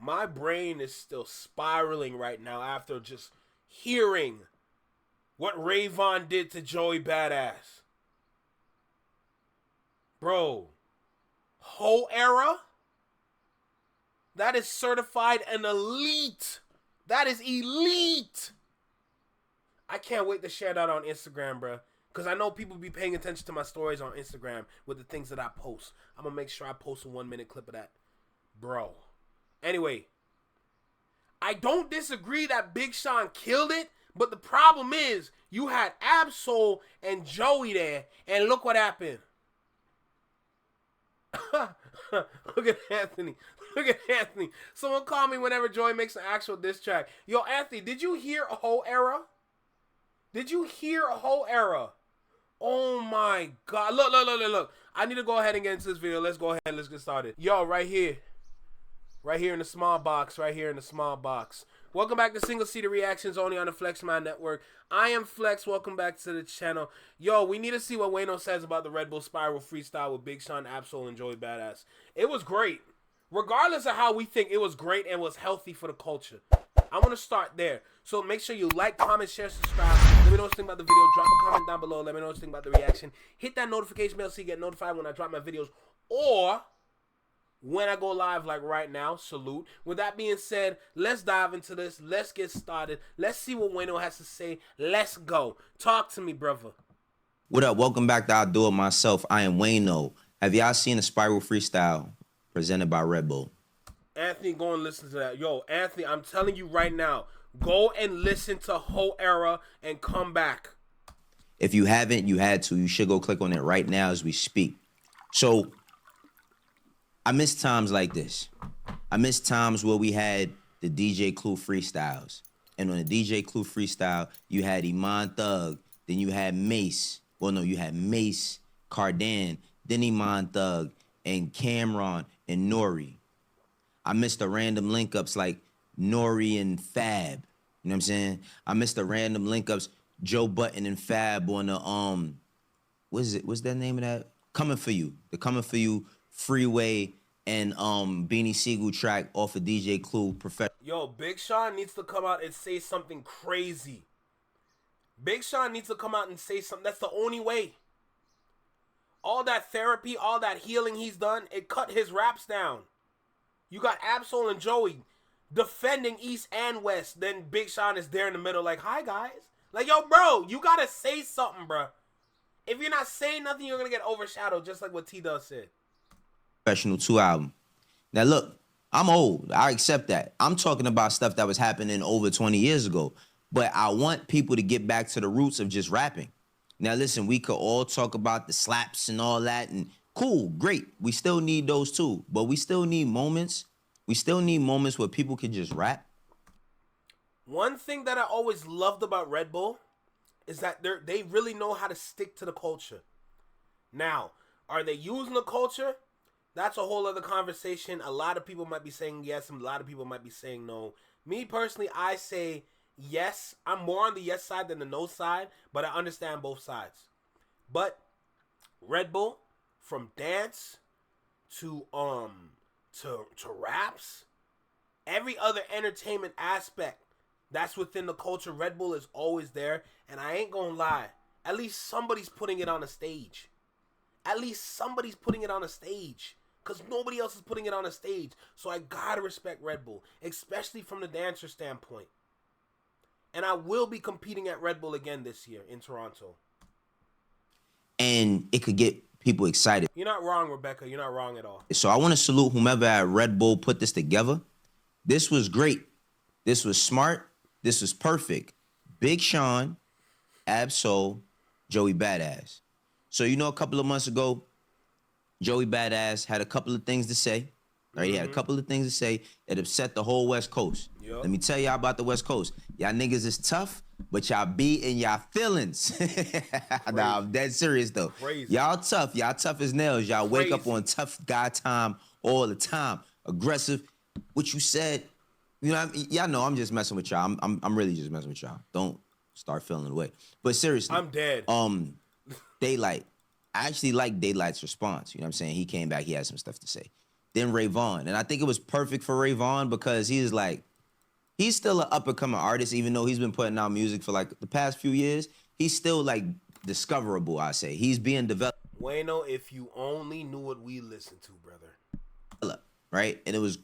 My brain is still spiraling right now after just hearing what Rayvon did to Joey Badass. Bro, whole era? That is certified an elite. That is elite. I can't wait to share that on Instagram, bro. Because I know people be paying attention to my stories on Instagram with the things that I post. I'm going to make sure I post a 1-minute clip of that. Bro. Anyway. I don't disagree that Big Sean killed it. But the problem is, you had AbSoul and Joey there. And look what happened. Look at Anthony. Look at Anthony. Someone call me whenever Joey makes an actual diss track. Yo, Anthony, did you hear a whole era? Did you hear a whole era? Oh my God. Look. I need to go ahead and get into this video. Let's go ahead and let's get started. Yo, right here. Right here in the small box. Right here in the small box. Welcome back to Single Seater Reactions only on the Flex Mind Network. I am Flex. Welcome back to the channel. Yo, we need to see what Wayno says about the Red Bull Spiral Freestyle with Big Sean, AbSoul, and Joey Badass. It was great. Regardless of how we think, it was great and was healthy for the culture. I want to start there. So make sure you like, comment, share, subscribe. Let me know what you think about the video. Drop a comment down below. Let me know what you think about the reaction. Hit that notification bell so you get notified when I drop my videos or when I go live like right now. Salute. With that being said, let's dive into this. Let's get started. Let's see what Wayno has to say. Let's go. Talk to me, brother. What up? Welcome back to I'll Do It Myself. I am Wayno. Have y'all seen the Spiral Freestyle presented by Red Bull? Anthony, go and listen to that. Yo, Anthony, I'm telling you right now, go and listen to Whole Era and come back. If you haven't, you had to. You should go click on it right now as we speak. So, I miss times like this. I miss times where we had the DJ Clue freestyles. And on the DJ Clue freestyle, you had Iman Thug, then you had Mace. Well, no, you had Mace, Cardan, then Iman Thug, and Cameron and Nori. I miss the random link-ups like Nori and Fab. You know what I'm saying? I miss the random link-ups, Joe Button and Fab on the, what is it? What's that name of that? Coming For You. The Coming For You Freeway and Beanie Siegel track off of DJ Clue. Yo, Big Sean needs to come out and say something crazy. Big Sean needs to come out and say something. That's the only way. All that therapy, all that healing he's done, it cut his raps down. You got AbSoul and Joey defending East and West. Then Big Sean is there in the middle like, hi, guys. Like, yo, bro, you got to say something, bro. If you're not saying nothing, you're going to get overshadowed, just like what T-Dub said. Professional 2 album. Now, look, I'm old. I accept that. I'm talking about stuff that was happening over 20 years ago. But I want people to get back to the roots of just rapping. Now, listen, we could all talk about the slaps and all that, and cool, great. We still need those too, but we still need moments. We still need moments where people can just rap. One thing that I always loved about Red Bull is that they really know how to stick to the culture. Now, are they using the culture? That's a whole other conversation. A lot of people might be saying yes, and a lot of people might be saying no. Me personally, I say yes. I'm more on the yes side than the no side, but I understand both sides. But Red Bull, from dance to raps, every other entertainment aspect that's within the culture, Red Bull is always there. And I ain't gonna lie, at least somebody's putting it on a stage. At least somebody's putting it on a stage, because nobody else is putting it on a stage. So I gotta respect Red Bull, especially from the dancer standpoint. And I will be competing at Red Bull again this year in Toronto. And it could get people excited. You're not wrong, Rebecca. You're not wrong at all. So I want to salute whomever at Red Bull put this together. This was great. This was smart. This was perfect. Big Sean, AbSoul, Joey Badass. So, you know, a couple of months ago, Joey Badass had a couple of things to say. Right? He had a couple of things to say that upset the whole West Coast. Yep. Let me tell y'all about the West Coast. Y'all niggas is tough, but y'all be in y'all feelings. Nah, I'm dead serious though. Crazy. Y'all tough. Y'all tough as nails. Y'all wake up on tough guy time all the time. Aggressive. What you said, you know, y'all know I'm just messing with y'all. I'm really just messing with y'all. Don't start feeling the way. But seriously, I'm dead. Daylight. I actually like Daylight's response. You know what I'm saying? He came back. He had some stuff to say. then Ray Vaughn. And I think it was perfect for Ray Vaughn because he's still an up-and-coming artist, even though he's been putting out music for like the past few years. He's still like discoverable, I say. He's being developed. Wayno, if you only knew what we listen to, brother. Right? And it was...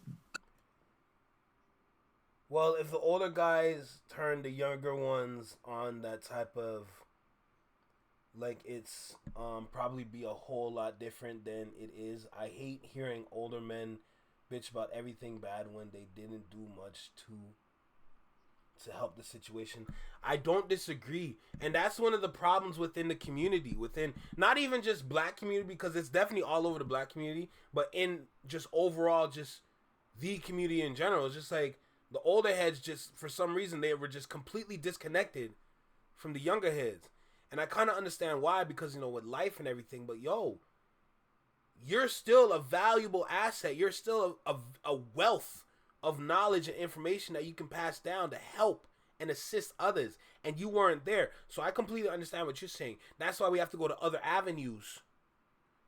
Well, if the older guys turn the younger ones on that type of... Like, it's probably be a whole lot different than it is. I hate hearing older men bitch about everything bad when they didn't do much to help the situation. I don't disagree. And that's one of the problems within the community. Within, not even just black community, because it's definitely all over the black community, but in just overall, just the community in general. It's just like, the older heads just, for some reason, they were just completely disconnected from the younger heads. And I kind of understand why, because, you know, with life and everything. But, yo, you're still a valuable asset. You're still a wealth of knowledge and information that you can pass down to help and assist others. And you weren't there. So I completely understand what you're saying. That's why we have to go to other avenues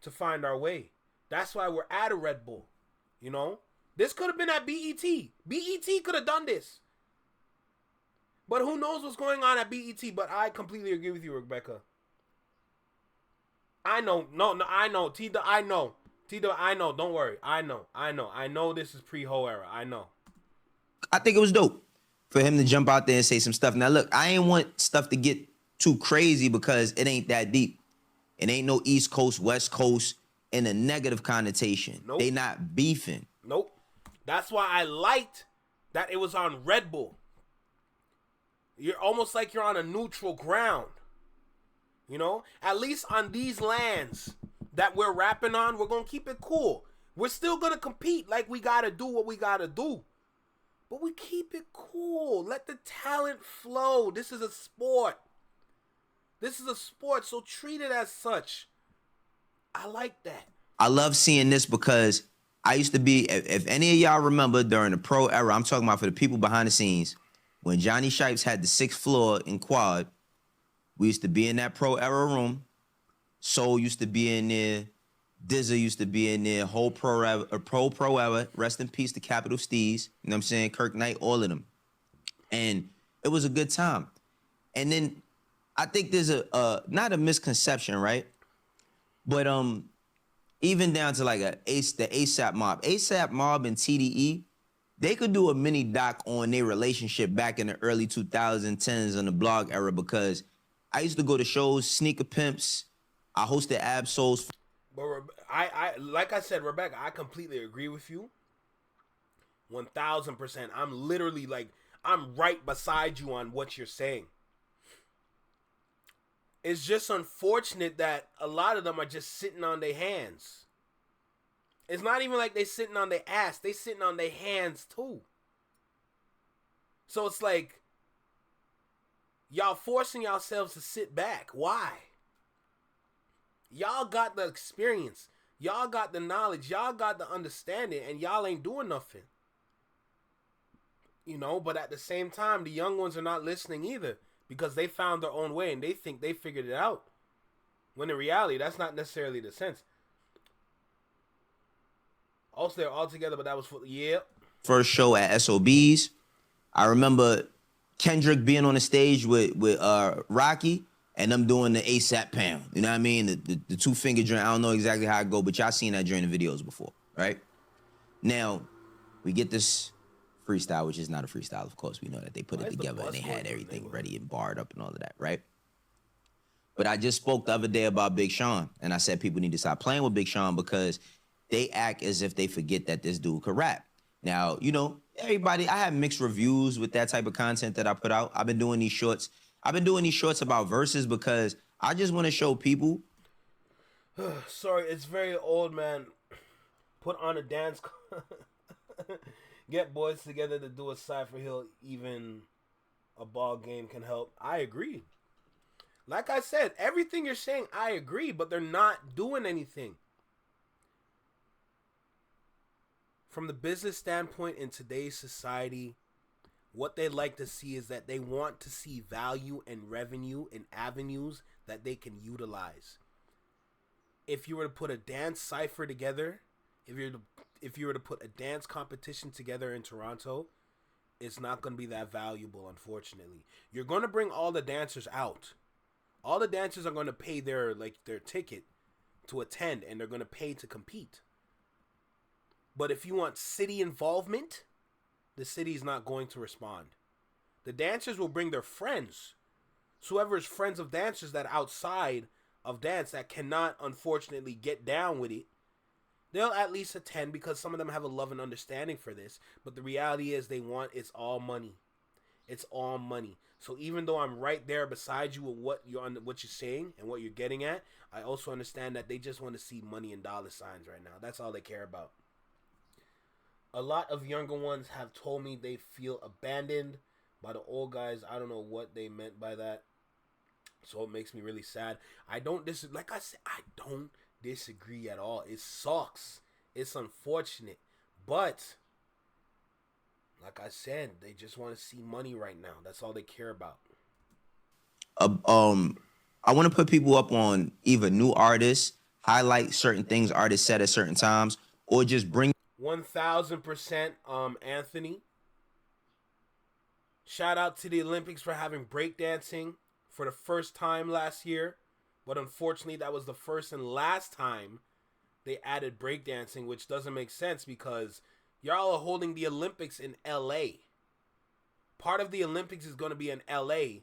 to find our way. That's why we're at a Red Bull. You know? This could have been at BET. BET could have done this. But who knows what's going on at BET? But I completely agree with you, Rebecca. I know. No, I know. T-Dub, I know. T-Dub, I know. Don't worry. I know this is pre-Ho era. I know. I think it was dope for him to jump out there and say some stuff. Now, look, I ain't want stuff to get too crazy because it ain't that deep. It ain't no East Coast, West Coast in a negative connotation. Nope. They not beefing. Nope. That's why I liked that it was on Red Bull. You're almost like you're on a neutral ground. You know? At least on these lands that we're rapping on, we're going to keep it cool. We're still going to compete like we got to do what we got to do. But we keep it cool. Let the talent flow. This is a sport. This is a sport, so treat it as such. I like that. I love seeing this because I used to be, if any of y'all remember during the pro era, I'm talking about for the people behind the scenes, when Johnny Shipes had the 6th floor in Quad, we used to be in that pro era room. Soul used to be in there. Dizza used to be in there. Whole pro era. Rest in peace to Capital Steez. You know what I'm saying? Kirk Knight, all of them. And it was a good time. And then I think there's not a misconception, right? But even down to like the ASAP Mob. ASAP Mob and TDE, they could do a mini doc on their relationship back in the early 2010s on the blog era because I used to go to shows, Sneaker Pimps. I hosted AbSoul's. But I like I said, Rebecca, I completely agree with you. 1000%. I'm literally like, I'm right beside you on what you're saying. It's just unfortunate that a lot of them are just sitting on their hands. It's not even like they sitting on their ass. They sitting on their hands too. So it's like, y'all forcing yourselves to sit back. Why? Y'all got the experience. Y'all got the knowledge. Y'all got the understanding. And y'all ain't doing nothing. You know, but at the same time, the young ones are not listening either. Because they found their own way and they think they figured it out. When in reality, that's not necessarily the sense. Also, they're all together, but that was for, yeah. First show at SOB's. I remember Kendrick being on the stage with Rocky and them doing the ASAP pound. You know what I mean? The 2-finger joint. I don't know exactly how it go, but y'all seen that during the videos before, right? Now, we get this freestyle, which is not a freestyle, of course. We know that they put it together and they had everything ready and barred up and all of that, right? But I just spoke the other day about Big Sean, and I said people need to stop playing with Big Sean because they act as if they forget that this dude could rap. Now, you know, everybody, I have mixed reviews with that type of content that I put out. I've been doing these shorts. I've been doing these shorts about verses because I just want to show people. Sorry, it's very old, man. Put on a dance. Get boys together to do a Cypher Hill. Even a ball game can help. I agree. Like I said, everything you're saying, I agree, but they're not doing anything. From the business standpoint in today's society, what they like to see is that they want to see value and revenue in avenues that they can utilize. If you were to put a dance cipher together if you were to put a dance competition together in Toronto, it's not going to be that valuable, unfortunately. You're going to bring all the dancers out. All the dancers are going to pay their ticket to attend, and they're going to pay to compete. But if you want city involvement, the city is not going to respond. The dancers will bring their friends. So whoever is friends of dancers that outside of dance that cannot, unfortunately, get down with it, they'll at least attend because some of them have a love and understanding for this. But the reality is it's all money. It's all money. So even though I'm right there beside you with what you're saying and what you're getting at, I also understand that they just want to see money and dollar signs right now. That's all they care about. A lot of younger ones have told me they feel abandoned by the old guys. I don't know what they meant by that. So it makes me really sad. Like I said, I don't disagree at all. It sucks. It's unfortunate. But like I said, they just want to see money right now. That's all they care about. I want to put people up on either new artists, highlight certain things artists said at certain times, or just bring 1000%, Anthony. Shout out to the Olympics for having breakdancing for the first time last year. But unfortunately, that was the first and last time they added breakdancing, which doesn't make sense because y'all are holding the Olympics in LA. Part of the Olympics is going to be in LA,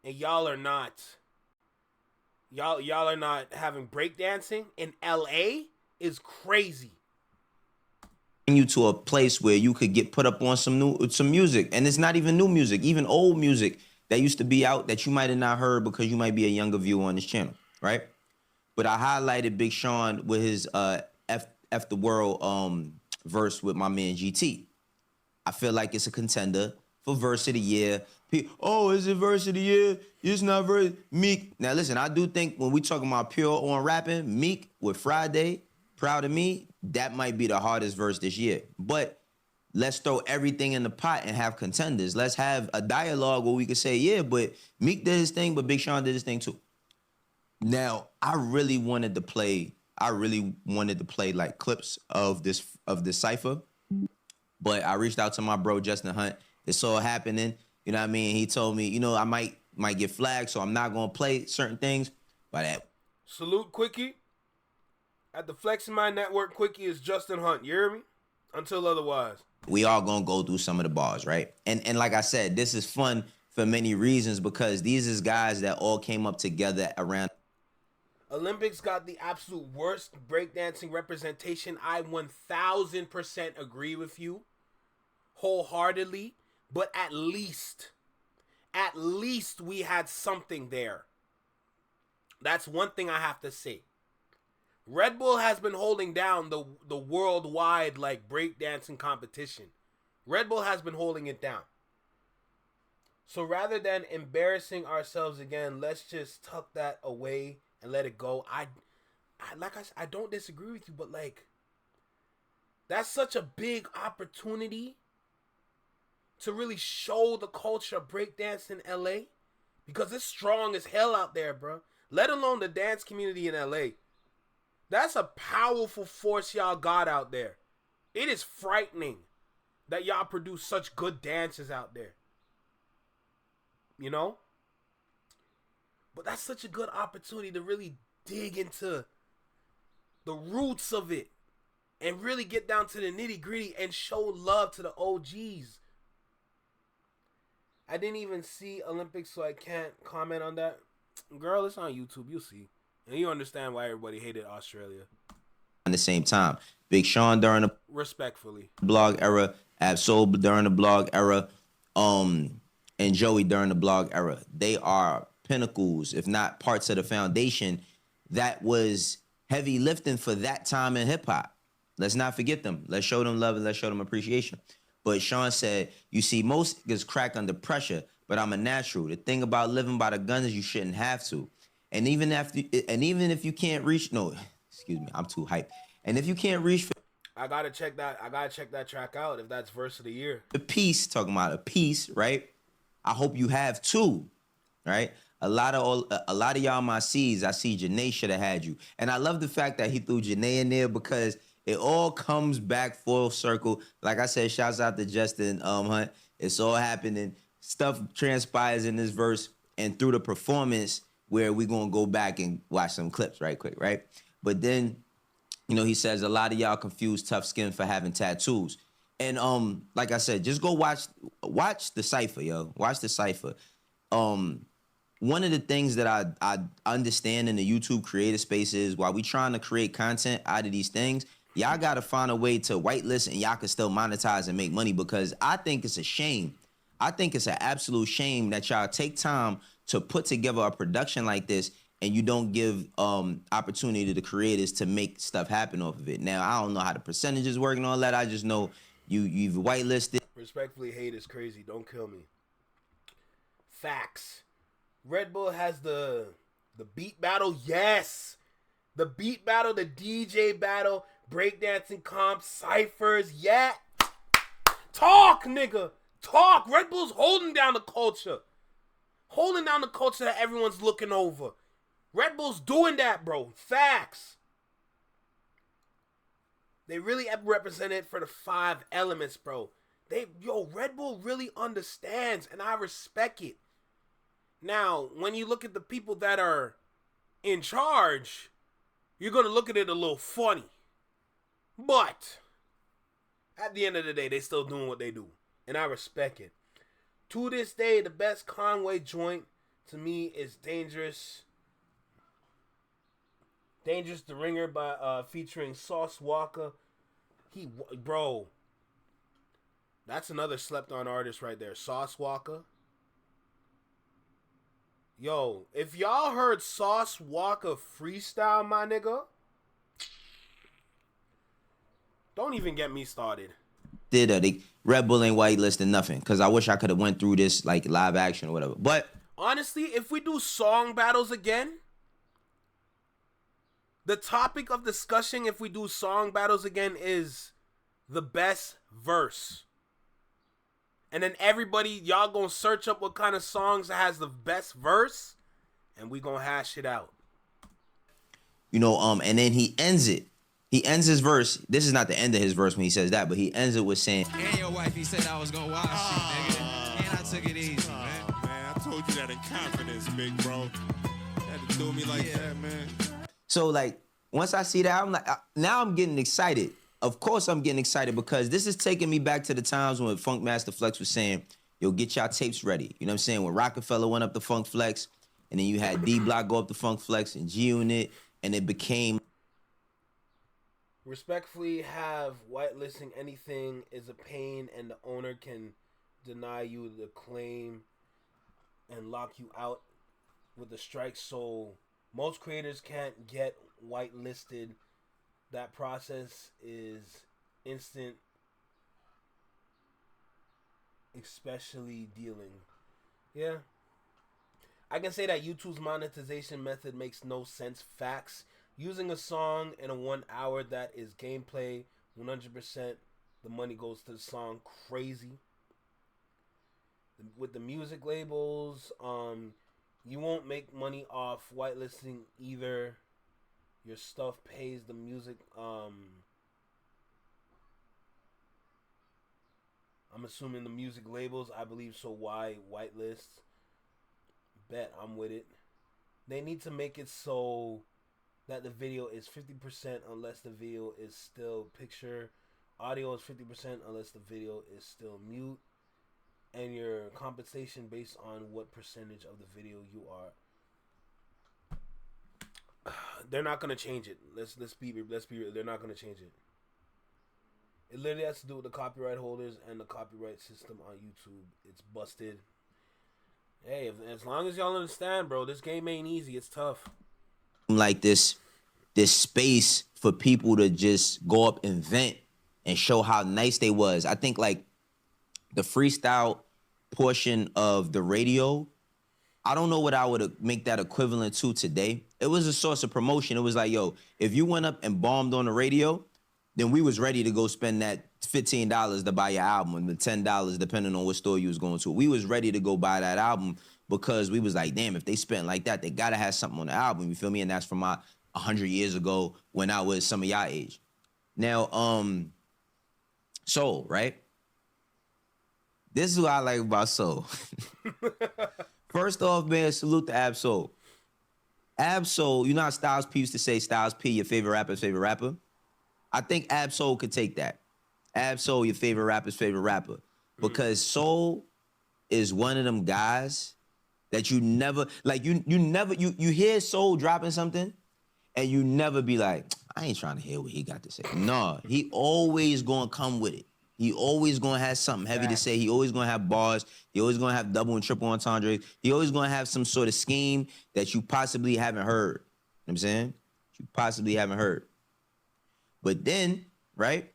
and y'all are not having breakdancing in LA is crazy. You to a place where you could get put up on some music, and it's not even new music, even old music that used to be out that you might have not heard because you might be a younger viewer on this channel, right? But I highlighted Big Sean with his F the World verse with my man GT. I feel like it's a contender for verse of the year. Is it verse of the year? It's not verse. Meek. Now listen, I do think when we talking about pure on rapping, Meek with Friday, Proud of Me, that might be the hardest verse this year. But let's throw everything in the pot and have contenders. Let's have a dialogue where we could say, yeah, but Meek did his thing, but Big Sean did his thing too. Now, I really wanted to play like clips of this cipher, but I reached out to my bro Justin Hunt. It saw happening. You know what I mean? He told me, I might get flagged, so I'm not gonna play certain things. But salute Quickie. At the Flexing My Network, Quickie is Justin Hunt. You hear me? Until otherwise. We all gonna go through some of the bars, right? And like I said, this is fun for many reasons because these is guys that all came up together around. Olympics got the absolute worst breakdancing representation. I 1000% agree with you wholeheartedly, but at least we had something there. That's one thing I have to say. Red Bull has been holding down the worldwide breakdancing competition. Red Bull has been holding it down. So rather than embarrassing ourselves again, let's just tuck that away and let it go. I don't disagree with you, but that's such a big opportunity to really show the culture of breakdance in LA because it's strong as hell out there, bro. Let alone the dance community in LA. That's a powerful force y'all got out there. It is frightening that y'all produce such good dancers out there. But that's such a good opportunity to really dig into the roots of it and really get down to the nitty gritty and show love to the OGs. I didn't even see Olympics, so I can't comment on that. Girl, it's on YouTube. You'll see. And you understand why everybody hated Australia. At the same time, Big Sean during the respectfully blog era, AbSoul during the blog era, and Joey during the blog era. They are pinnacles, if not parts of the foundation that was heavy lifting for that time in hip hop. Let's not forget them. Let's show them love and let's show them appreciation. But Sean said, you see, most niggas crack under pressure, but I'm a natural. The thing about living by the gun is you shouldn't have to. And even if you can't reach, excuse me, I'm too hyped. And if you can't reach for, I gotta check that track out if that's verse of the year. The piece, talking about a piece, right? I hope you have two, right? A lot of y'all my C's, I see Janae should have had you. And I love the fact that he threw Janae in there because It all comes back full circle. Like I said, shouts out to Justin Hunt. It's all happening. Stuff transpires in this verse and through the performance where we're going to go back and watch some clips right quick, right? But then, you know, he says a lot of y'all confuse tough skin for having tattoos. And like I said, just go watch the cipher, yo. Watch the cipher. One of the things that I understand in the YouTube creator space is while we trying to create content out of these things, y'all got to find a way to whitelist and y'all can still monetize and make money, because I think it's a shame. I think it's an absolute shame that y'all take time to put together a production like this and you don't give opportunity to the creators to make stuff happen off of it. Now, I don't know how the percentages work and all that. I just know you've whitelisted. Respectfully, hate is crazy. Don't kill me. Facts. Red Bull has the beat battle. Yes. The beat battle, the DJ battle, breakdancing comps, ciphers. Yeah. Talk, nigga. Talk. Red Bull's holding down the culture. Holding down the culture that everyone's looking over. Red Bull's doing that, bro. Facts. They really represented for the 5 elements, bro. Red Bull really understands, and I respect it. Now, when you look at the people that are in charge, you're going to look at it a little funny. But at the end of the day, they still doing what they do, and I respect it. To this day, the best Conway joint to me is Dangerous. Dangerous the Ringer by featuring Sauce Walker. Bro, that's another slept on artist right there. Sauce Walker. Yo, if y'all heard Sauce Walker freestyle, my nigga, don't even get me started. Red Bull ain't whitelisting nothing, because I wish I could have went through this like live action or whatever. But honestly, if we do song battles again, the topic of discussion if we do song battles again is the best verse. And then everybody, y'all gonna search up what kind of songs has the best verse, and we gonna hash it out. You know, and then he ends it. He ends his verse. This is not the end of his verse when he says that, but he ends it with saying, and your wife, he said I was gonna watch you, nigga. And I took it easy, man. Man, I told you that in confidence, big bro. You had to do me like that, man. So, like, once I see that, I'm like, now I'm getting excited. Of course I'm getting excited, because this is taking me back to the times when Funk Master Flex was saying, yo, get y'all tapes ready. You know what I'm saying? When Rockefeller went up the Funk Flex, and then you had D Block go up the Funk Flex and G Unit, and it became... Respectfully have whitelisting anything is a pain, and the owner can deny you the claim and lock you out with the strike. So most creators can't get whitelisted. That process is instant, especially dealing. Yeah. I can say that YouTube's monetization method makes no sense. Facts. Using a song in a 1 hour that is gameplay, 100%, the money goes to the song. Crazy. With the music labels, you won't make money off whitelisting either. Your stuff pays the music. I'm assuming the music labels, I believe so. Why whitelist? Bet I'm with it. They need to make it so that the video is 50% unless the video is still picture. Audio is 50% unless the video is still mute. And your compensation based on what percentage of the video you are. They're not gonna change it. Let's be real. They're not gonna change it. It literally has to do with the copyright holders and the copyright system on YouTube. It's busted. Hey, as long as y'all understand, bro, this game ain't easy. It's tough. Like this space for people to just go up and vent and show how nice they was. I think like the freestyle portion of the radio, I don't know what I would make that equivalent to today. It was a source of promotion. It was like, yo, if you went up and bombed on the radio, then we was ready to go spend that $15 to buy your album, and the $10 depending on what store you was going to. We was ready to go buy that album because we was like, damn, if they spent like that, they gotta have something on the album. You feel me? And that's from my 100 years ago when I was some of y'all age. Now, Soul, right? This is what I like about Soul. First off, man, salute to AbSoul. AbSoul, you know how Styles P used to say Styles P, your favorite rapper's favorite rapper? I think AbSoul could take that. AbSoul, your favorite rapper's favorite rapper. Because Soul is one of them guys that you never, like you hear Soul dropping something and you never be like, I ain't trying to hear what he got to say. No, he always gonna come with it. He always gonna have something heavy to say. He always gonna have bars. He always gonna have double and triple entendres. He always gonna have some sort of scheme that you possibly haven't heard. You know what I'm saying? You possibly haven't heard. But then, right?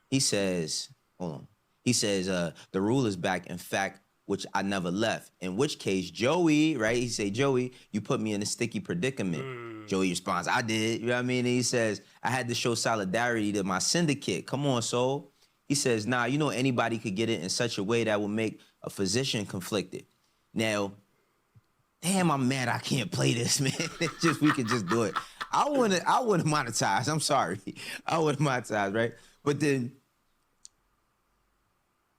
He says, hold on. He says, the rule is back, in fact, which I never left. In which case, Joey, right? He say, Joey, you put me in a sticky predicament. Joey responds, I did. You know what I mean? And he says, I had to show solidarity to my syndicate. Come on, Soul. He says, nah, you know anybody could get it in such a way that will make a physician conflicted. Now, damn, I'm mad I can't play this, man. We could just do it. I wouldn't monetize. I'm sorry. I wouldn't monetize, right? But then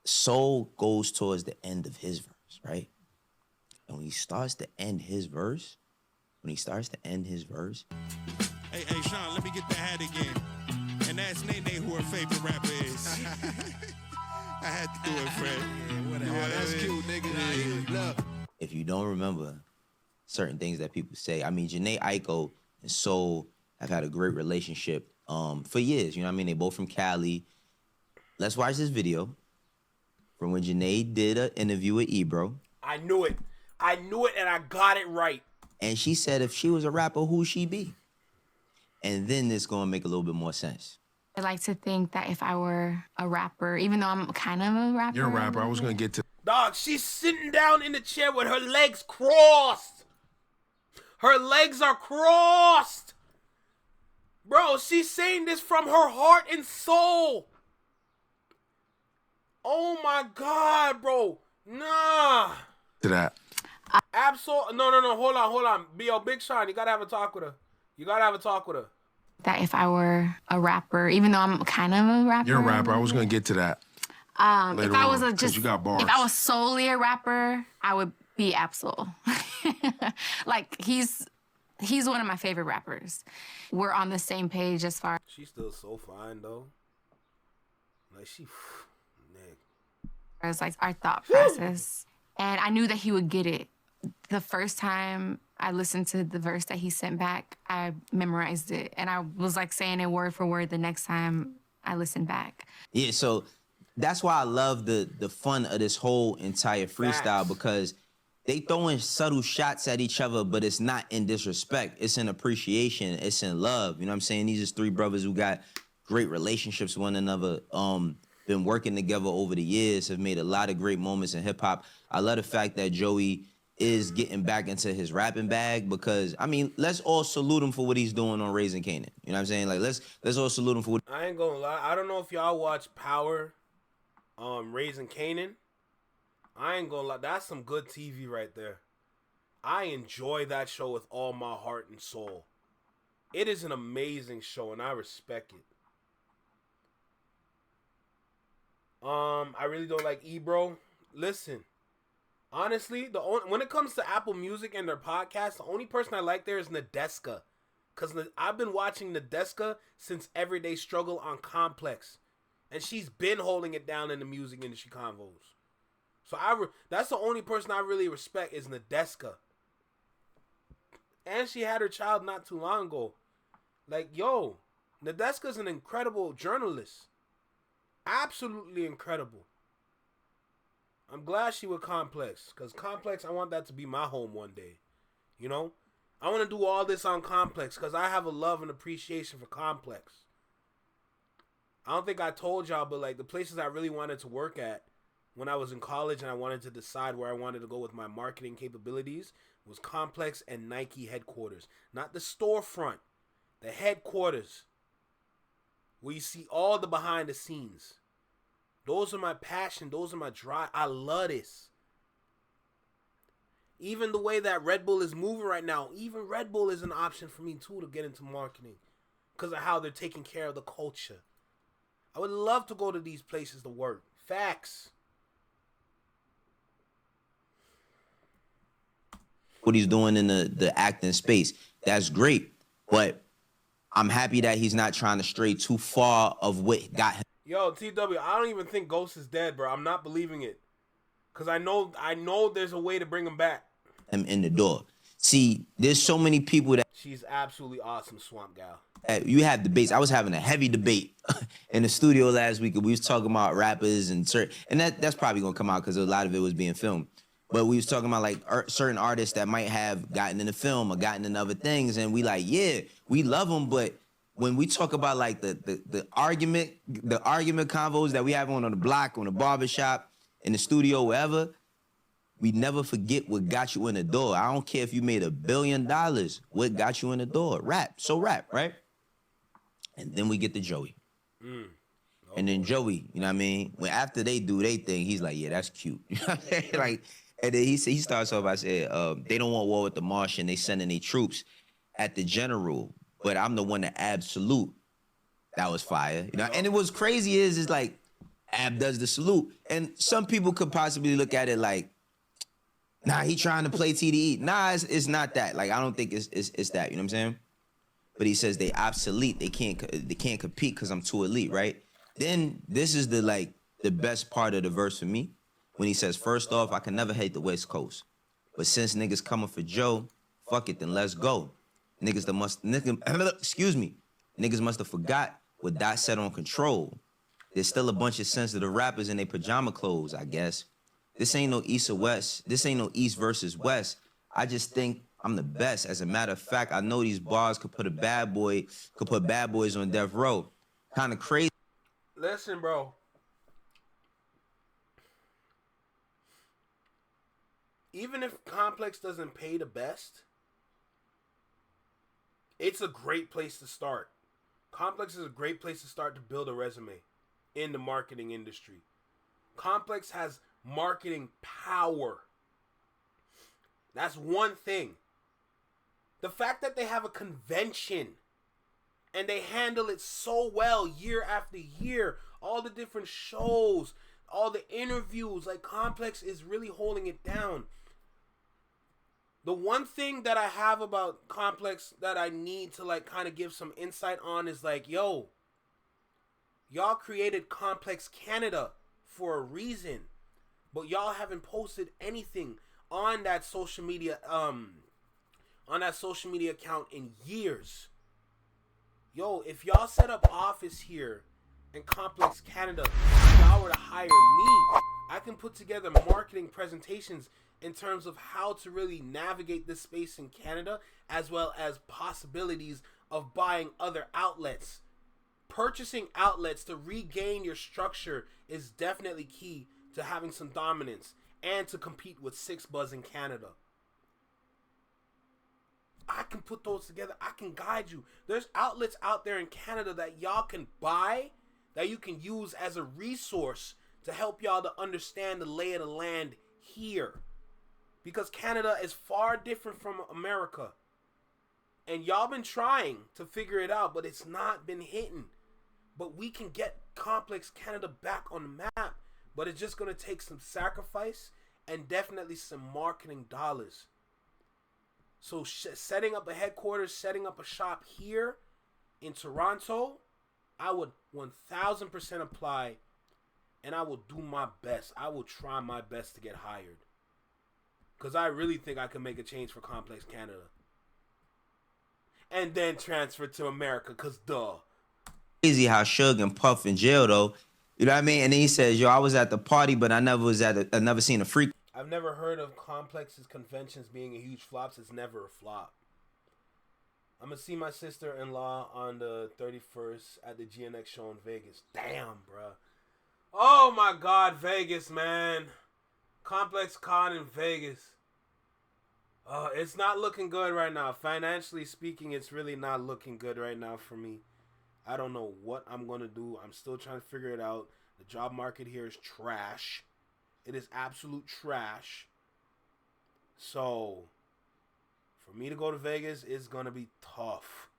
Soul goes towards the end of his verse, right? And when he starts to end his verse, Hey, Sean, let me get the hat again. And that's Nene who her favorite rapper is. I had to do it, Fred. Yeah, whatever. That's cute, nigga. Look. if you don't remember certain things that people say, I mean, Jhené Aiko and Soul have had a great relationship for years. You know what I mean? They both from Cali. Let's watch this video from when Jhené did an interview with Ebro. I knew it. I knew it, and I got it right. And she said if she was a rapper, who'd she be? And then it's going to make a little bit more sense. I like to think that if I were a rapper, even though I'm kind of a rapper. You're a rapper. I was going to get to... Dog, she's sitting down in the chair with her legs crossed. Her legs are crossed. Bro, she's saying this from her heart and soul. Oh my God, bro. Nah. To that. AbSoul. No. Hold on. Yo, Big Sean, you gotta have a talk with her. That if I were a rapper, even though I'm kind of a rapper. You're a rapper. I was going to get to that. If I was you got bars. if I was solely a rapper, I would be AbSoul. Like he's one of my favorite rappers. We're on the same page as far. She's still so fine though. Like as like our thought process. And I knew that he would get it. The first time I listened to the verse that he sent back, I memorized it. And I was like saying it word for word the next time I listened back. Yeah, so that's why I love the fun of this whole entire freestyle. Facts. Because they throwing subtle shots at each other, but it's not in disrespect. It's in appreciation. It's in love. You know what I'm saying? These are three brothers who got great relationships with one another. Been working together over the years, have made a lot of great moments in hip hop. I love the fact that Joey is getting back into his rapping bag because, I mean, let's all salute him for what he's doing on Raising Kanan. You know what I'm saying? Like, let's all salute him for what... I ain't gonna lie. I don't know if y'all watch Power, Raising Kanan. I ain't gonna lie. That's some good TV right there. I enjoy that show with all my heart and soul. It is an amazing show, and I respect it. I really don't like Ebro. Listen, honestly, when it comes to Apple Music and their podcast, the only person I like there is Nadeska. Because I've been watching Nadeska since Everyday Struggle on Complex. And she's been holding it down in the music industry convos. So that's the only person I really respect is Nadeska. And she had her child not too long ago. Like, yo, Nadeska's an incredible journalist. Absolutely incredible. I'm glad she with Complex. Because Complex, I want that to be my home one day. You know? I want to do all this on Complex because I have a love and appreciation for Complex. I don't think I told y'all, but like the places I really wanted to work at when I was in college and I wanted to decide where I wanted to go with my marketing capabilities was Complex and Nike headquarters. Not the storefront. The headquarters. Where you see all the behind the scenes. Those are my passion. Those are my drive. I love this. Even the way that Red Bull is moving right now, even Red Bull is an option for me too to get into marketing. because of how they're taking care of the culture. I would love to go to these places to work. Facts. What he's doing in the acting space, that's great. But I'm happy that he's not trying to stray too far of what got him. Yo, TW, I don't even think Ghost is dead, bro. I'm not believing it. Because I know there's a way to bring him back. Him in the door. See, there's so many people that She's absolutely awesome, Swamp Gal. you have debates. I was having a heavy debate in the studio last week. We was talking about rappers and that's probably gonna come out because a lot of it was being filmed. But we was talking about like certain artists that might have gotten in the film or gotten in other things, and we like, yeah, we love them, but when we talk about like the argument convos that we have on the block, on the barbershop, in the studio, wherever, we never forget what got you in the door. I don't care if you made $1 billion. What got you in the door? Rap. So rap, right? And then we get to Joey. And then Joey, you know what I mean? When after they do their thing, he's like, yeah, that's cute. You know what I'm saying? Like, and then he starts off by saying, they don't want war with the Martian. They sending their troops at the general, but I'm the one that absolute. That was fire. You know, and it was crazy is like, Ab does the salute. And some people could possibly look at it like, nah, he trying to play TDE. Nah, it's not that. Like, I don't think it's that, you know what I'm saying? But he says they obsolete. They can't compete because I'm too elite, right? Then this is the best part of the verse for me. When he says, first off, I can never hate the West Coast. But since niggas coming for Joe, fuck it, then let's go. Niggas must have forgot what Dot said on Control. There's still a bunch of sensitive rappers in their pajama clothes, I guess. This ain't no East or West. This ain't no East versus West. I just think I'm the best. As a matter of fact, I know these bars could put bad boys on death row. Kind of crazy. Listen, bro. Even if Complex doesn't pay the best, it's a great place to start. Complex is a great place to start to build a resume in the marketing industry. Complex has marketing power. That's one thing. The fact that they have a convention and they handle it so well year after year, all the different shows, all the interviews, like Complex is really holding it down. The one thing that I have about Complex that I need to like kind of give some insight on is like, yo, y'all created Complex Canada for a reason, but y'all haven't posted anything on that social media account in years. Yo, if y'all set up office here in Complex Canada, if y'all were to hire me, I can put together marketing presentations in terms of how to really navigate this space in Canada, as well as possibilities of buying other outlets. Purchasing outlets to regain your structure is definitely key to having some dominance and to compete with 6Buzz in Canada. I can put those together. I can guide you. There's outlets out there in Canada that y'all can buy, that you can use as a resource to help y'all to understand the lay of the land here. Because Canada is far different from America. And y'all been trying to figure it out, but it's not been hitting. But we can get Complex Canada back on the map. But it's just going to take some sacrifice and definitely some marketing dollars. So setting up a headquarters, setting up a shop here in Toronto, I would 1000% apply. And I will do my best. I will try my best to get hired. Because I really think I can make a change for Complex Canada. And then transfer to America, because duh. Crazy how Suge and Puff in jail, though. You know what I mean? And then he says, yo, I was at the party, but I never seen a freak. I've never heard of Complex's conventions being a huge flop. It's never a flop. I'm going to see my sister-in-law on the 31st at the GNX show in Vegas. Damn, bruh. Oh, my God, Vegas, man. Complex Con in Vegas. It's not looking good right now. Financially speaking, it's really not looking good right now for me. I don't know what I'm going to do. I'm still trying to figure it out. The job market here is trash. It is absolute trash. So, for me to go to Vegas, it's going to be tough.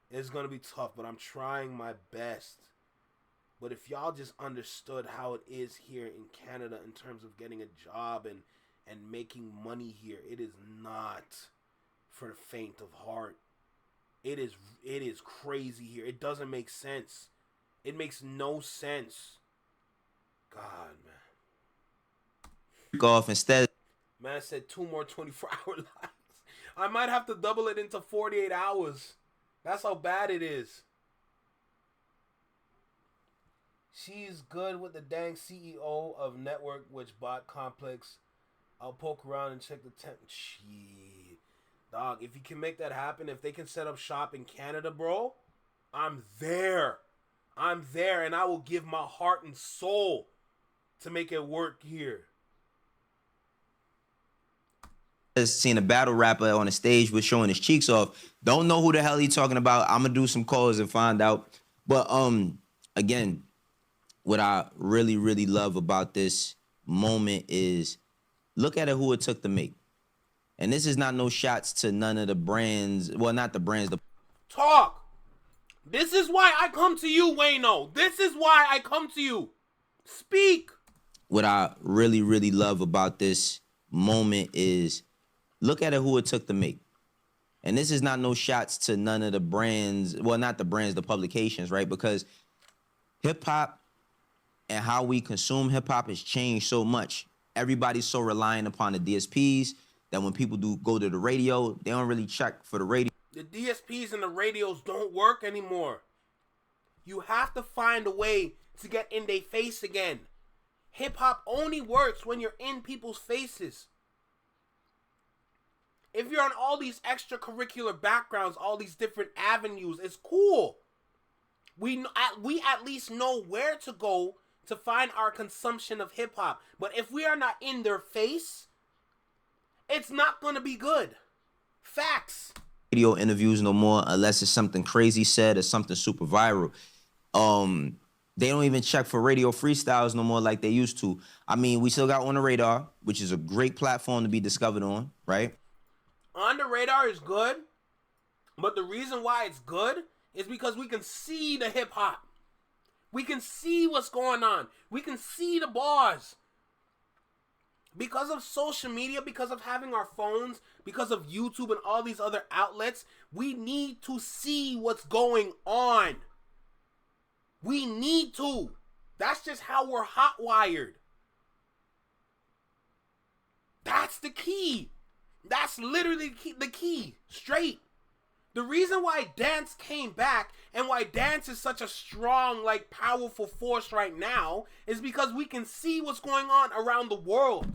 It's gonna be tough, but I'm trying my best. But if y'all just understood how it is here in Canada in terms of getting a job and making money here, it is not for the faint of heart. It is crazy here. It doesn't make sense. It makes no sense. God, man. Off instead. Man said 2 more 24-hour lives. I might have to double it into 48 hours. That's how bad it is. She's good with the dang CEO of Network Which Bot Complex. I'll poke around and check the temp. Shit. Dog, if you can make that happen, if they can set up shop in Canada, bro, I'm there. I'm there, and I will give my heart and soul to make it work here. Seeing a battle rapper on a stage with showing his cheeks off. Don't know who the hell he talking about. I'm gonna do some calls and find out. But again, what I really, really love about this moment is look at it who it took to make. And this is not no shots to none of the brands. Well, not the brands. Talk. This is why I come to you, Wayno. This is why I come to you. Speak. What I really, really love about this moment is look at it who it took to make. And this is not no shots to none of the brands. Well, not the brands, the publications, right? Because hip-hop and how we consume hip-hop has changed so much. Everybody's so reliant upon the DSPs that when people do go to the radio, they don't really check for the radio. The DSPs and the radios don't work anymore. You have to find a way to get in their face again. Hip-hop only works when you're in people's faces. If you're on all these extracurricular backgrounds, all these different avenues, it's cool. We at least know where to go to find our consumption of hip-hop. But if we are not in their face, it's not going to be good. Facts. Radio interviews no more unless it's something crazy said or something super viral. They don't even check for radio freestyles no more like they used to. I mean, we still got On the Radar, which is a great platform to be discovered on, right? On the Radar is good, but the reason why it's good is because we can see the hip-hop. We can see what's going on. We can see the bars. Because of social media, because of having our phones, because of YouTube and all these other outlets, we need to see what's going on. We need to. That's just how we're hot-wired. That's the key. That's literally the key. Straight. The reason why dance came back and why dance is such a strong, like, powerful force right now is because we can see what's going on around the world.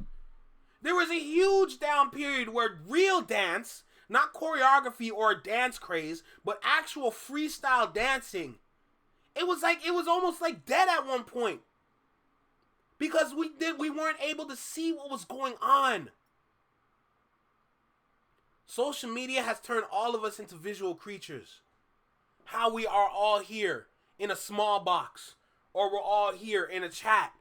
There was a huge down period where real dance, not choreography or dance craze, but actual freestyle dancing, it was almost like dead at one point. Because we weren't able to see what was going on. Social media has turned all of us into visual creatures. How we are all here in a small box, or we're all here in a chat,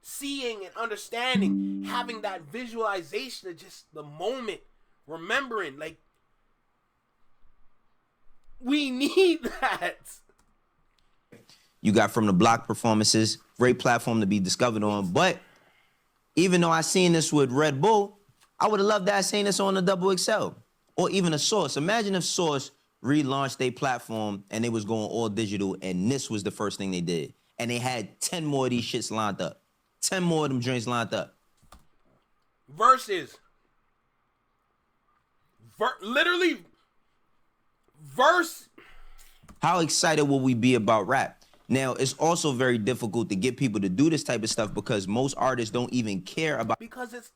seeing and understanding, having that visualization of just the moment, remembering, like, we need that. You got From the Block performances, great platform to be discovered on. But even though I seen this with Red Bull, I would have loved to have seen this on the Double XL or even a Source. Imagine if Source relaunched their platform and they was going all digital and this was the first thing they did. And they had 10 more of these shits lined up. 10 more of them joints lined up. Versus. Literally. Verse. How excited will we be about rap? Now, it's also very difficult to get people to do this type of stuff because most artists don't even care about. Because it's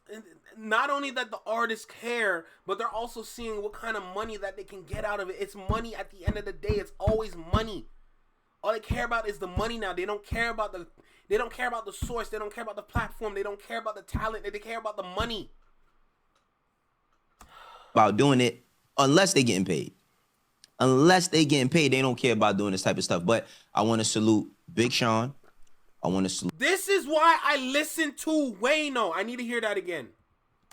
not only that the artists care, but they're also seeing what kind of money that they can get out of it. It's money at the end of the day. It's always money. All they care about is the money now. They don't care about the source. They don't care about the platform. They don't care about the talent. They care about the money. About doing it unless they getting paid. Unless they getting paid, they don't care about doing this type of stuff. But I want to salute Big Sean. I want to salute. This is why I listen to Wayno. I need to hear that again.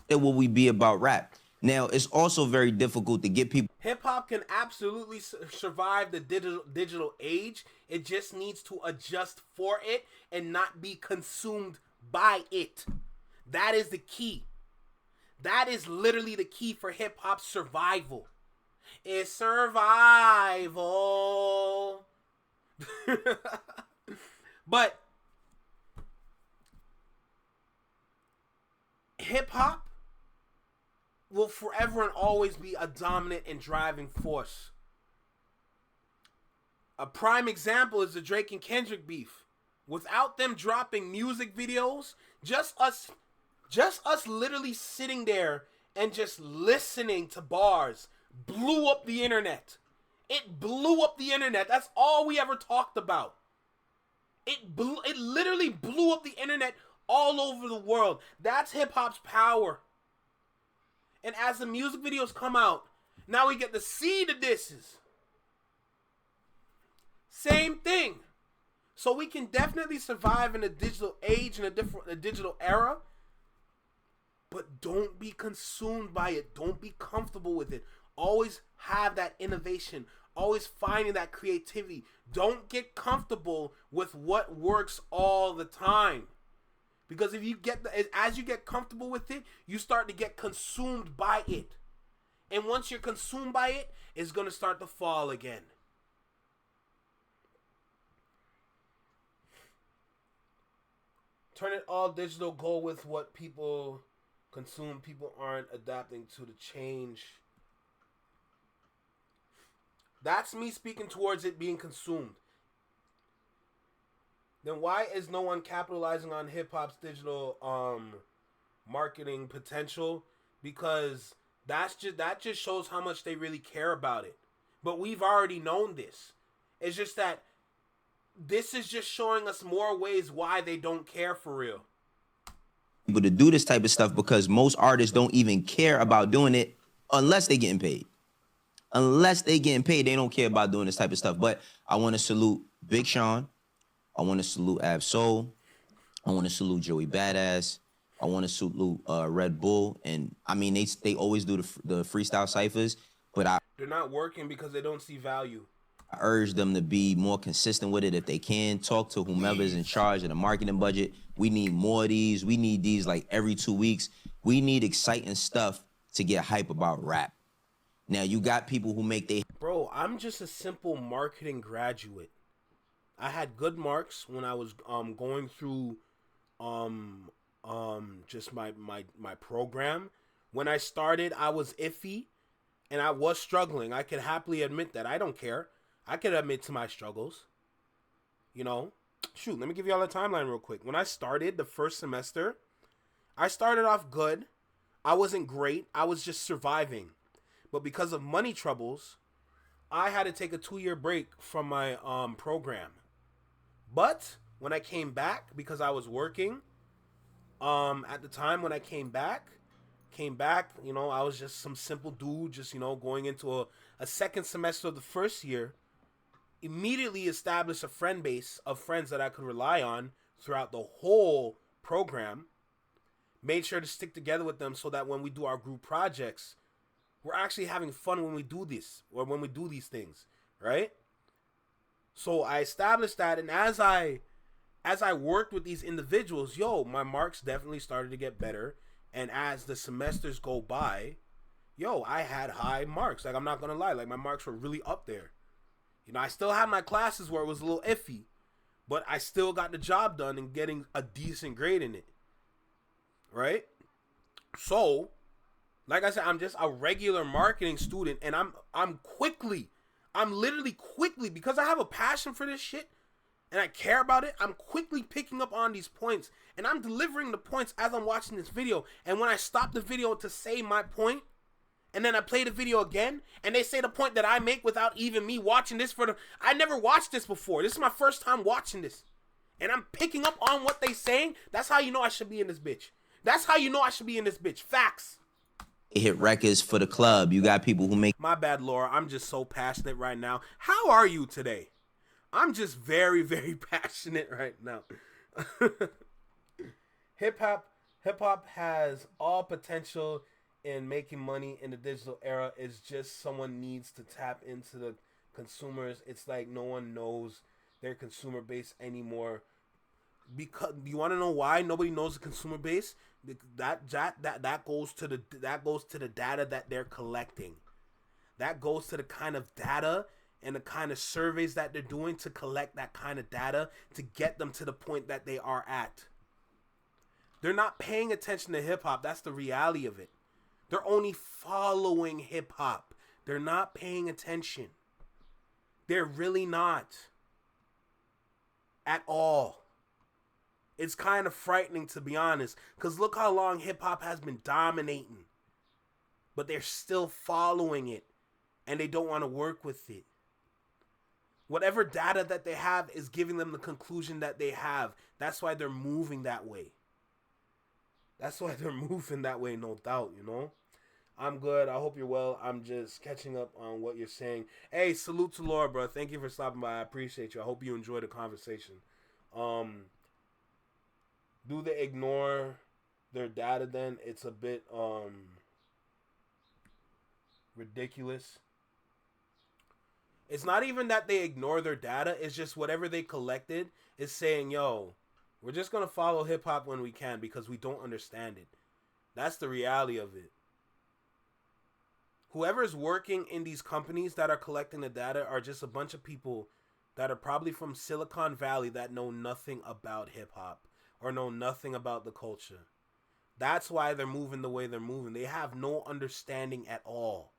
It will we be about rap. Now, it's also very difficult to get people. Hip hop can absolutely survive the digital age. It just needs to adjust for it and not be consumed by it. That is the key. That is literally the key for hip hop survival. It's survival. But hip hop will forever and always be a dominant and driving force. A prime example is the Drake and Kendrick beef. Without them dropping music videos, just us literally sitting there and just listening to bars blew up the internet. It blew up the internet. That's all we ever talked about. It literally blew up the internet all over the world. That's hip hop's power. And as the music videos come out, now we get to see the disses. Same thing. So we can definitely survive in a digital age, in a digital era. But don't be consumed by it. Don't be comfortable with it. Always have that innovation. Always finding that creativity. Don't get comfortable with what works all the time. Because if you as you get comfortable with it, you start to get consumed by it. And once you're consumed by it, it's going to start to fall again. Turn it all digital, go with what people consume. People aren't adapting to the change. That's me speaking towards it being consumed. Then why is no one capitalizing on hip-hop's digital marketing potential? Because that just shows how much they really care about it. But we've already known this. It's just that this is just showing us more ways why they don't care for real. People to do this type of stuff because most artists don't even care about doing it unless they're getting paid. Unless they getting paid, they don't care about doing this type of stuff. But I want to salute Big Sean. I want to salute AbSoul. I want to salute Joey Badass. I want to salute Red Bull. And I mean, they always do the freestyle ciphers, but they're not working because they don't see value. I urge them to be more consistent with it if they can. Talk to whomever's in charge of the marketing budget. We need more of these. We need these like every 2 weeks. We need exciting stuff to get hype about rap. Now, you got people who make they... Bro, I'm just a simple marketing graduate. I had good marks when I was going through just my program. When I started, I was iffy and I was struggling. I could happily admit that. I don't care. I could admit to my struggles. You know? Shoot, let me give you all the timeline real quick. When I started the first semester, I started off good. I wasn't great. I was just surviving. But because of money troubles, I had to take a 2-year break from my program. But when I came back, because I was working, at the time when I came back, you know, I was just some simple dude, just, you know, going into a second semester of the first year, immediately established a friend base of friends that I could rely on throughout the whole program, made sure to stick together with them so that when we do our group projects, we're actually having fun when we do this, or when we do these things, right? So I established that, and as I worked with these individuals, my marks definitely started to get better. And as the semesters go by, I had high marks. Like, I'm not gonna lie, like my marks were really up there. You know, I still had my classes where it was a little iffy, but I still got the job done and getting a decent grade in it, right? So, like I said, I'm just a regular marketing student, and I'm literally quickly, because I have a passion for this shit and I care about it, I'm quickly picking up on these points, and I'm delivering the points as I'm watching this video. And when I stop the video to say my point, and then I play the video again, and they say the point that I make without even me watching this I never watched this before. This is my first time watching this, and I'm picking up on what they saying. That's how you know I should be in this bitch. That's how you know I should be in this bitch. Facts. hit records for the club. You got people who make... My bad, Laura. I'm just so passionate right now. How are you today? I'm just very, very passionate right now. Hip hop has all potential in making money in the digital era is just someone needs to tap into the consumers. It's like no one knows their consumer base anymore. Because you want to know why nobody knows the consumer base? That goes to the data that they're collecting. That goes to the kind of data and the kind of surveys that they're doing to collect that kind of data to get them to the point that they are at. They're not paying attention to hip hop. That's the reality of it. They're only following hip hop. They're not paying attention. They're really not. At all. It's kind of frightening, to be honest, because look how long hip hop has been dominating. But they're still following it, and they don't want to work with it. Whatever data that they have is giving them the conclusion that they have. That's why they're moving that way. That's why they're moving that way, no doubt, you know? I'm good. I hope you're well. I'm just catching up on what you're saying. Hey, salute to Laura, bro. Thank you for stopping by. I appreciate you. I hope you enjoyed the conversation. Do they ignore their data then? It's a bit ridiculous. It's not even that they ignore their data. It's just whatever they collected is saying, yo, we're just going to follow hip-hop when we can because we don't understand it. That's the reality of it. Whoever's working in these companies that are collecting the data are just a bunch of people that are probably from Silicon Valley that know nothing about hip-hop or know nothing about the culture. That's why they're moving the way they're moving. They have no understanding at all.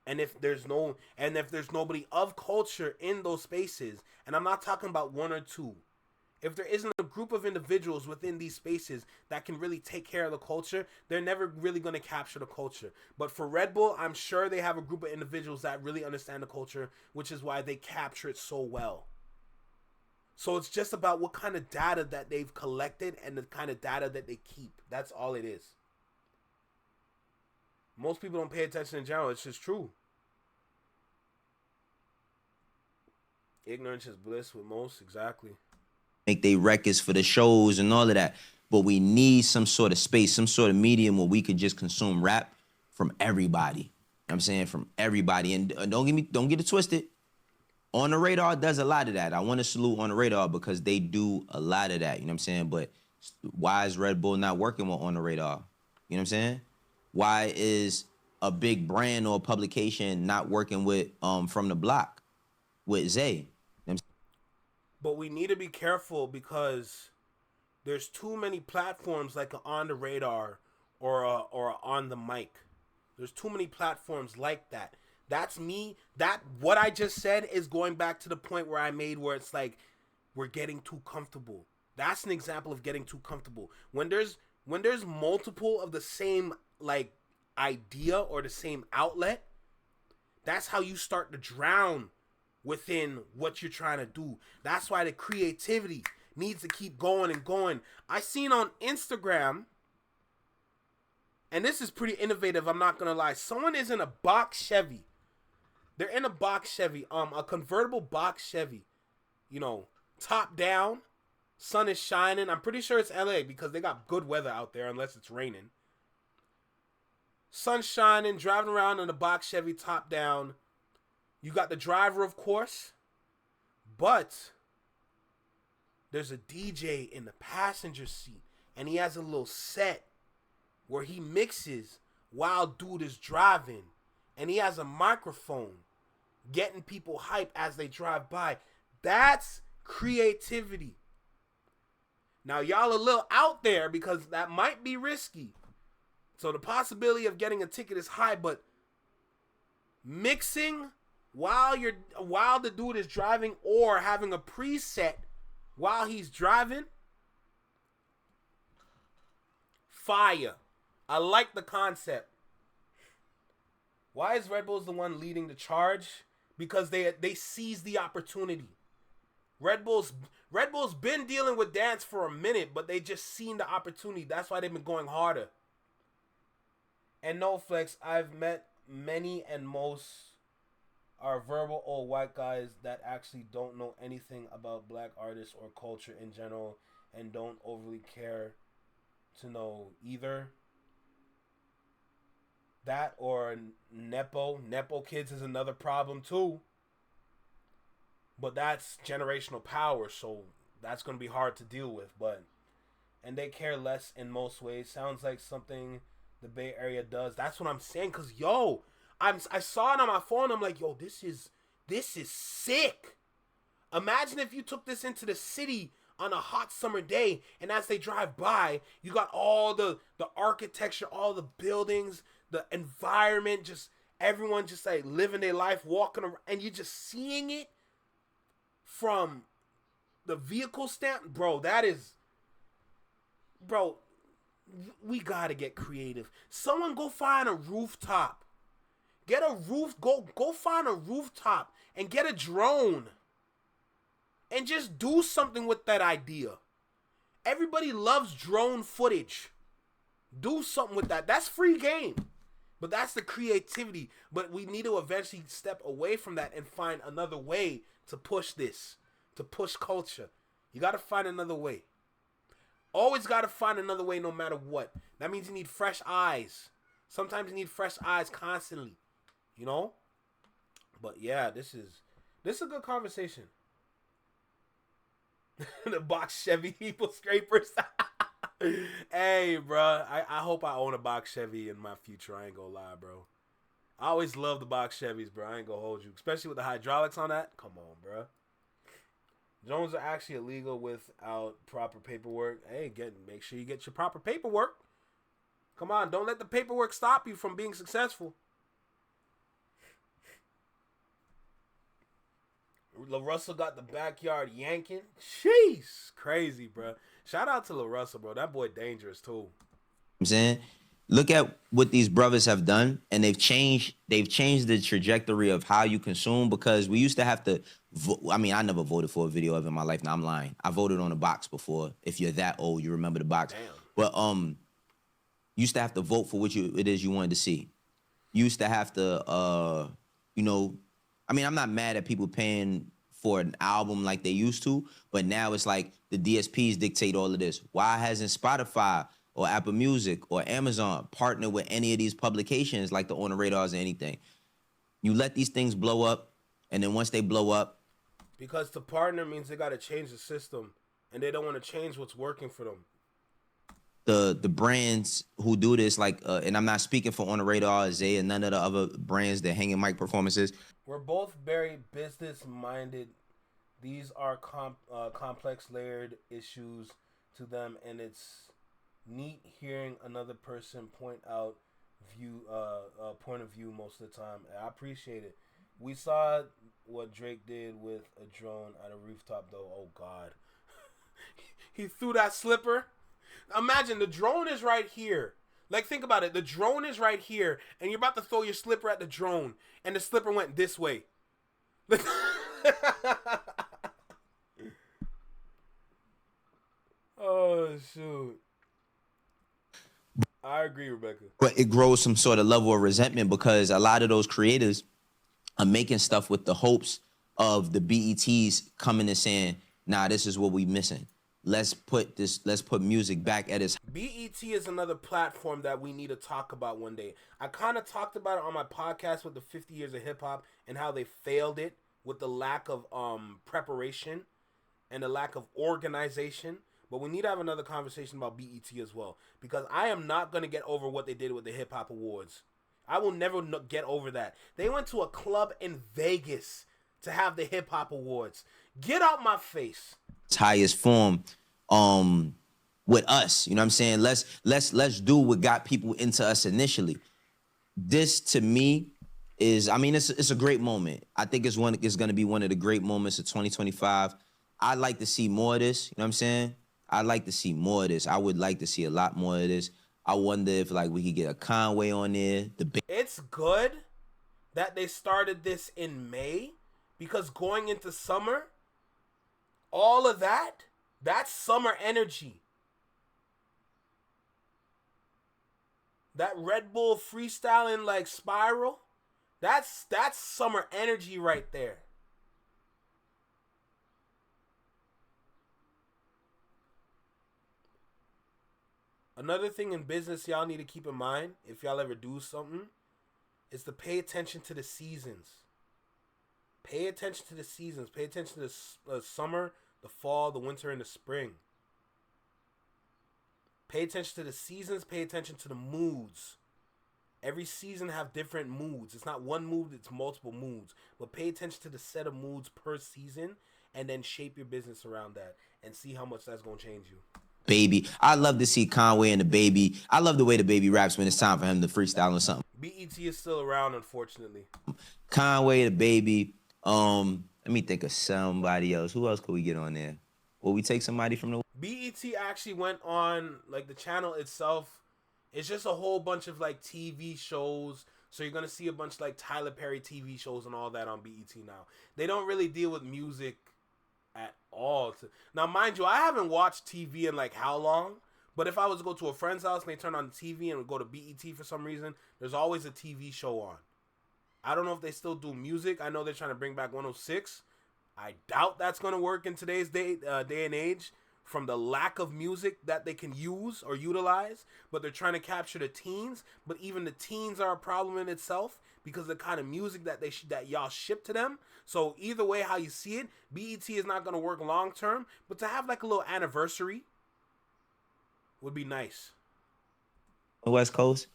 And if there's nobody of culture in those spaces, and I'm not talking about one or two, if there isn't a group of individuals within these spaces that can really take care of the culture, they're never really going to capture the culture. But for Red Bull, I'm sure they have a group of individuals that really understand the culture, which is why they capture it so well. So it's just about what kind of data that they've collected and the kind of data that they keep. That's all it is. Most people don't pay attention in general. It's just true. Ignorance is bliss with most, exactly. Make they records for the shows and all of that. But we need some sort of space, some sort of medium where we could just consume rap from everybody. You know what I'm saying? From everybody. And don't get it twisted. On the Radar does a lot of that. I want to salute On the Radar because they do a lot of that. You know what I'm saying? But why is Red Bull not working with On the Radar? You know what I'm saying? Why is a big brand or publication not working with From the Block with Zay? You know what I'm saying? But we need to be careful because there's too many platforms like On the Radar or On the Mic. There's too many platforms like that. That's me. What I just said is going back to the point where I made where it's like we're getting too comfortable. That's an example of getting too comfortable. When there's multiple of the same like idea or the same outlet, that's how you start to drown within what you're trying to do. That's why the creativity needs to keep going and going. I seen on Instagram, and this is pretty innovative, I'm not gonna lie. Someone is in a box Chevy. They're in a box Chevy, a convertible box Chevy. You know, top down, sun is shining. I'm pretty sure it's LA because they got good weather out there unless it's raining. Sun shining, driving around in a box Chevy, top down. You got the driver, of course, but there's a DJ in the passenger seat, and he has a little set where he mixes while dude is driving, and he has a microphone getting people hype as they drive by. That's creativity. Now, y'all a little out there because that might be risky. So the possibility of getting a ticket is high, but mixing while the dude is driving or having a preset while he's driving, fire. I like the concept. Why is Red Bull the one leading the charge? Because they seized the opportunity. Red Bull's been dealing with dance for a minute, but they just seen the opportunity. That's why they've been going harder. And no flex, I've met many and most are verbal old white guys that actually don't know anything about black artists or culture in general and don't overly care to know either. That or Nepo kids is another problem too. But that's generational power, so that's going to be hard to deal with. And they care less in most ways. Sounds like something the Bay Area does. That's what I'm saying. Cause yo, I saw it on my phone. I'm like, yo, this is sick. Imagine if you took this into the city on a hot summer day, and as they drive by, you got all the architecture, all the buildings, the environment, just everyone just like living their life, walking around, and you're just seeing it from the vehicle stand. Bro, we gotta get creative. Someone go find a rooftop. Go find a rooftop and get a drone. And just do something with that idea. Everybody loves drone footage. Do something with that. That's free game. But that's the creativity. But we need to eventually step away from that and find another way to push this. To push culture. You got to find another way. Always got to find another way no matter what. That means you need fresh eyes. Sometimes you need fresh eyes constantly. You know? But yeah, this is a good conversation. The box Chevy people scrapers. Hey, bro. I hope I own a box Chevy in my future. I ain't gonna lie, bro. I always love the box Chevys, bro. I ain't gonna hold you. Especially with the hydraulics on that. Come on, bro. Drones are actually illegal without proper paperwork. Hey, make sure you get your proper paperwork. Come on, don't let the paperwork stop you from being successful. LaRussell got the backyard yanking. Jeez, crazy, bro. Shout out to LaRussell, bro. That boy dangerous too. I'm saying, look at what these brothers have done, and they've changed the trajectory of how you consume, because we used to have to I mean, I never voted for a video ever in my life. Now I'm lying. I voted on a box before. If you're that old, you remember the box. Damn. But you used to have to vote for what it is you wanted to see. You used to have to you know, I mean, I'm not mad at people paying for an album like they used to, but now it's like the DSPs dictate all of this. Why hasn't Spotify or Apple Music or Amazon partnered with any of these publications like the On the Radars or anything? You let these things blow up, and then once they blow up, because to partner means they got to change the system, and they don't want to change what's working for them. The brands who do this, like, and I'm not speaking for On the Radar, Zay, and none of the other brands that hang in mic performances. We're both very business-minded. These are complex, layered issues to them, and it's neat hearing another person point of view most of the time. I appreciate it. We saw what Drake did with a drone at a rooftop, though. Oh, God. He threw that slipper. Imagine, the drone is right here. Like, think about it. The drone is right here, and you're about to throw your slipper at the drone, and the slipper went this way. Oh, shoot. I agree, Rebecca. But it grows some sort of level of resentment, because a lot of those creators are making stuff with the hopes of the BETs coming and saying, nah, this is what we missing. Let's put music back at its... BET is another platform that we need to talk about one day. I kind of talked about it on my podcast with the 50 years of hip hop and how they failed it with the lack of preparation and the lack of organization. But we need to have another conversation about BET as well, because I am not going to get over what they did with the Hip Hop Awards. I will never get over that. They went to a club in Vegas to have the Hip Hop Awards. Get out my face. Highest form with us. You know what I'm saying? Let's do what got people into us initially. This, to me, is, I mean, it's a great moment. I think it's going to be one of the great moments of 2025. I'd like to see more of this. You know what I'm saying? I'd like to see more of this. I would like to see a lot more of this. I wonder if, like, we could get a Conway on there. It's good that they started this in May, because going into summer, all of that's summer energy. That Red Bull freestyling like Spiral, that's summer energy right there. Another thing in business y'all need to keep in mind, if y'all ever do something, is to pay attention to the seasons. Pay attention to the seasons. Pay attention to the summer, the fall, the winter, and the spring. Pay attention to the seasons. Pay attention to the moods. Every season have different moods. It's not one mood, it's multiple moods. But pay attention to the set of moods per season and then shape your business around that and see how much that's going to change you. Baby. I love to see Conway and the Baby. I love the way the Baby raps when it's time for him to freestyle on something. BET is still around, unfortunately. Conway, the Baby. Let me think of somebody else. Who else could we get on there? Will we take somebody from the... BET actually went on, like, the channel itself. It's just a whole bunch of, like, TV shows. So you're going to see a bunch of, like, Tyler Perry TV shows and all that on BET now. They don't really deal with music at all. Now, mind you, I haven't watched TV in, like, how long? But if I was to go to a friend's house and they turn on the TV and go to BET for some reason, there's always a TV show on. I don't know if they still do music. I know they're trying to bring back 106. I doubt that's going to work in today's day and age from the lack of music that they can use or utilize. But they're trying to capture the teens. But even the teens are a problem in itself because of the kind of music that that y'all ship to them. So either way, how you see it, BET is not going to work long term. But to have like a little anniversary would be nice. The West Coast?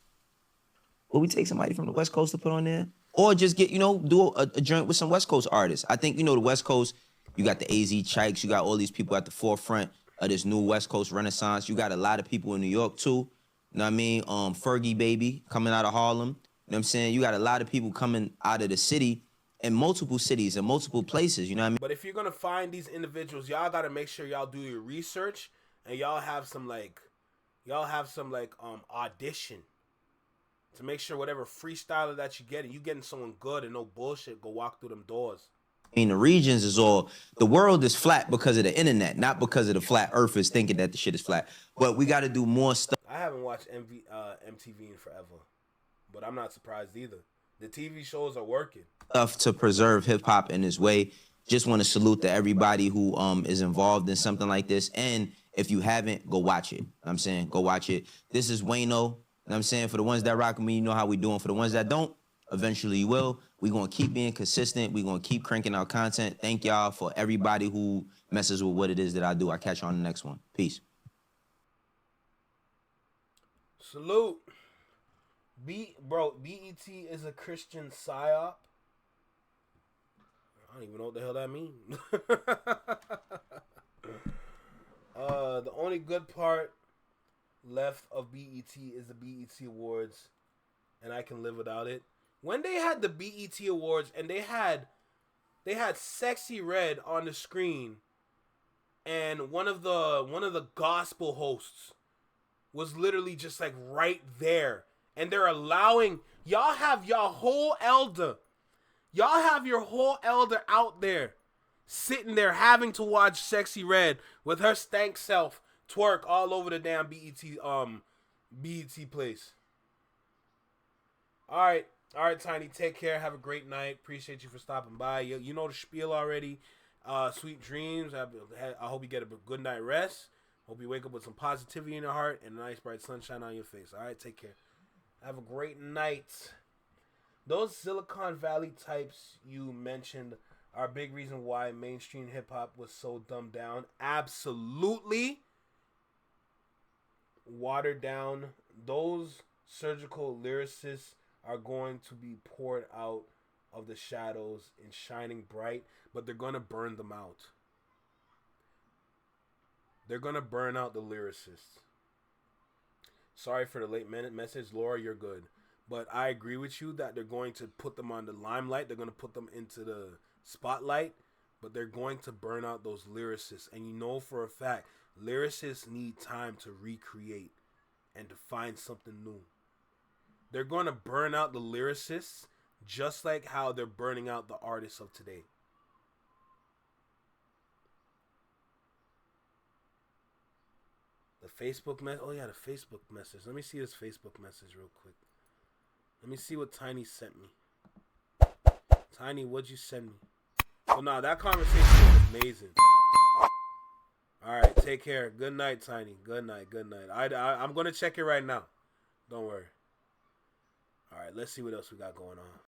Will we take somebody from the West Coast to put on there? Or just get, do a joint with some West Coast artists. I think, the West Coast, you got the AZ Chikes, you got all these people at the forefront of this new West Coast renaissance. You got a lot of people in New York, too. You know what I mean? Fergie Baby coming out of Harlem. You know what I'm saying? You got a lot of people coming out of the city in multiple cities and multiple places, you know what I mean? But if you're going to find these individuals, y'all got to make sure y'all do your research and y'all have some, audition. To make sure whatever freestyler that you getting someone good and no bullshit, go walk through them doors. I mean, the regions is all, the world is flat because of the internet, not because of the flat earthers thinking that the shit is flat. But we got to do more stuff. I haven't watched MTV in forever, but I'm not surprised either. The TV shows are working. Stuff to preserve hip hop in this way. Just want to salute to everybody who is involved in something like this. And if you haven't, go watch it. I'm saying, go watch it. This is Wayno. You know what I'm saying? For the ones that rock with me, you know how we doing. For the ones that don't, eventually you will. We're going to keep being consistent. We're going to keep cranking out content. Thank y'all for everybody who messes with what it is that I do. I'll catch you on the next one. Peace. Salute. BET is a Christian psyop. I don't even know what the hell that means. The only good part left of BET is the BET Awards, and I can live without it. When they had the BET Awards and they had Sexy Red on the screen, and one of the gospel hosts was literally just like right there, and they're allowing y'all have your whole elder out there sitting there having to watch Sexy Red with her stank self twerk all over the damn BET place. All right, Tiny, take care. Have a great night. Appreciate you for stopping by. You know the spiel already. Sweet dreams. I hope you get a good night rest. Hope you wake up with some positivity in your heart and a nice bright sunshine on your face. All right, take care. Have a great night. Those Silicon Valley types you mentioned are a big reason why mainstream hip hop was so dumbed down. Absolutely. Watered down. Those surgical lyricists are going to be poured out of the shadows and shining bright, but they're going to burn them out. They're going to burn out the lyricists. Sorry for the late minute message. Laura, you're good. But I agree with you that they're going to put them on the limelight. They're going to put them into the spotlight, but they're going to burn out those lyricists. And you know for a fact, lyricists need time to recreate and to find something new. They're going to burn out the lyricists just like how they're burning out the artists of today. The Facebook message. Oh, yeah, the Facebook message. Let me see this Facebook message real quick. Let me see what Tiny sent me. Tiny, what'd you send me? So, nah, that conversation was amazing. All right, take care. Good night, Tiny. Good night. Good night. I'm gonna check it right now. Don't worry. All right, let's see what else we got going on.